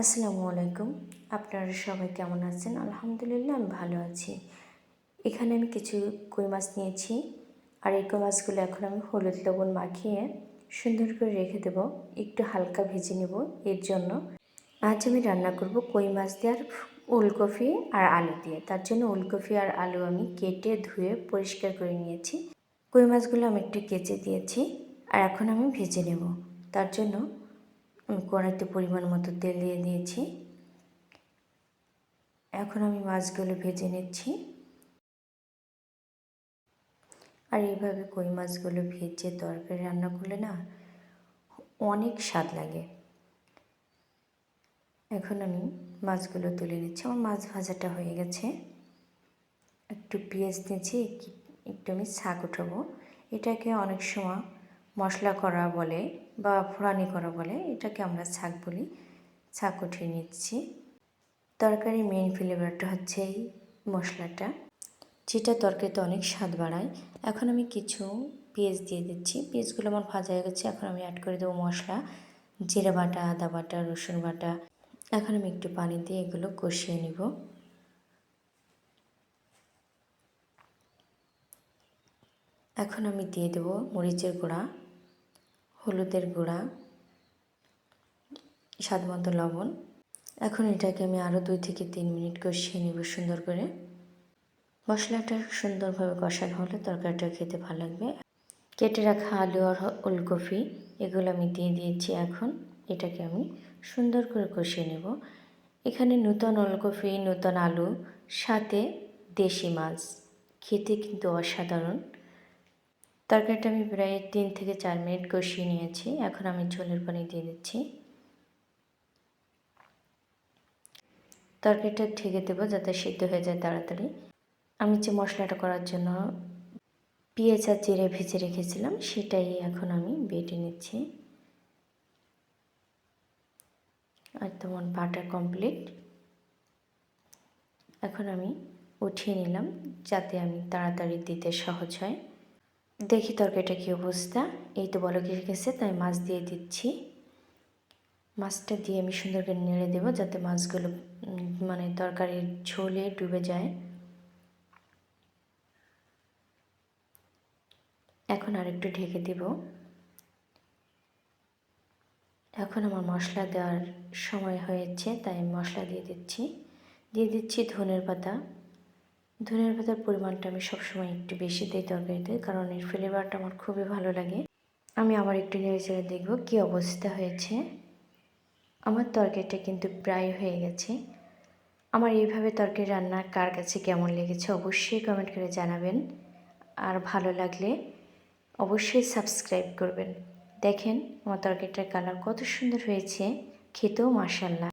আসসালামু আলাইকুম। আপনারা সবাই কেমন আছেন? আলহামদুলিল্লাহ আমি ভালো আছি। এখানে আমি কিছু কই মাছ নিয়েছি, আর এই কই মাছগুলো এখন আমি হলুদ লবণ মাখিয়ে সুন্দর করে রেখে দেব, একটু হালকা ভেজে নেব। এর জন্য আজ আমি রান্না করব কই মাছ দিয়ে আর ওলকপি আর আলু দিয়ে। তার জন্য ওলকপি আর আলু আমি কেটে ধুয়ে পরিষ্কার করে নিয়েছি। কই মাছগুলো আমি একটু কেচে দিয়েছি, আর এখন আমি ভেজে নেব। তার জন্য আমি কড়াইতে পরিমাণ মতো তেল দিয়ে দিয়েছি। এখন আমি মাছগুলো ভেজে নিচ্ছি। আর এইভাবে কই মাছগুলো ভেজে তরকারি রান্না করলে না অনেক স্বাদ লাগে। এখন আমি মাছগুলো তুলে নিচ্ছি। আমার মাছ ভাজাটা হয়ে গেছে। একটু পেঁয়াজ দিয়েছি, একটু আমি শাক উঠাবো। এটাকে অনেক সময় মশলা করা বলে বা ফোড়ানি করা বলে, এটাকে আমরা শাক বলি। শাক উঠিয়ে নিচ্ছি। তরকারির মেইন ফ্লেভারটা হচ্ছে এই মশলাটা, যেটা তরকারিতে অনেক স্বাদ বাড়ায়। এখন আমি কিছু পেঁয়াজ দিয়ে দিচ্ছি। পেঁয়াজগুলো আমার ভাজা হয়ে গেছে। এখন আমি অ্যাড করে দেবো মশলা, জিরে বাটা, আদা বাটা, রসুন বাটা। এখন আমি একটু পানি দিয়ে এগুলো কষিয়ে নিব। এখন আমি দিয়ে দেব মরিচের গুঁড়া, হলুদের গুঁড়া, স্বাদ মতো লবণ। এখন এটাকে আমি আরও 2 থেকে 3 মিনিট কষিয়ে নেব সুন্দর করে। মশলাটা সুন্দরভাবে কষানো হলে তরকারিটা খেতে ভালো লাগবে। কেটে রাখা আলু আর ওলকপি এগুলো আমি দিয়ে দিয়েছি। এখন এটাকে আমি সুন্দর করে কষিয়ে নেব। এখানে নতুন ওলকপি, নতুন আলু, সাথে দেশি মাছ, খেতে কিন্তু অসাধারণ। তরকারিটা আমি প্রায় 3 থেকে 4 মিনিট কষিয়ে নিয়েছি। এখন আমি ঝোলের পানি দিয়ে দিচ্ছি। তরকারিটা ঢেকে দেবো যাতে সিদ্ধ হয়ে যায় তাড়াতাড়ি। আমি যে মশলাটা করার জন্য পেঁয়াজ আর জিরে ভেজে রেখেছিলাম সেটাই এখন আমি বেটে নিচ্ছি। আর তোমার বাটা কমপ্লিট। এখন আমি উঠিয়ে নিলাম যাতে আমি তাড়াতাড়ি দিতে সহজ হয়। দেখি তরকারিটা কী অবস্থা। এই তো বলক এসে গেছে, তাই মাছ দিয়ে দিচ্ছি। মাছটা দিয়ে আমি সুন্দর করে নেড়ে দেবো যাতে মাছগুলো তরকারির ঝোলে ডুবে যায়। এখন আরেকটু ঢেকে দেব। এখন আমার মশলা দেওয়ার সময় হয়েছে, তাই আমি মশলা দিয়ে দিচ্ছি ধনের পাতা। ধনের পাতার পরিমাণটা আমি সবসময় একটু বেশি দিই তরকারিতে, কারণ এর ফ্লেভারটা আমার খুবই ভালো লাগে। আমি আবার একটু নেড়ে দেখব কী অবস্থা হয়েছে। আমার তরকারিটা কিন্তু প্রায় হয়ে গেছে। আমার এইভাবে তরকারি রান্না কার কাছে কেমন লেগেছে অবশ্যই কমেন্ট করে জানাবেন। আর ভালো লাগলে অবশ্যই সাবস্ক্রাইব করবেন। দেখেন আমার তরকারিটার কালার কত সুন্দর হয়েছে, খেতেও মাশাআল্লাহ।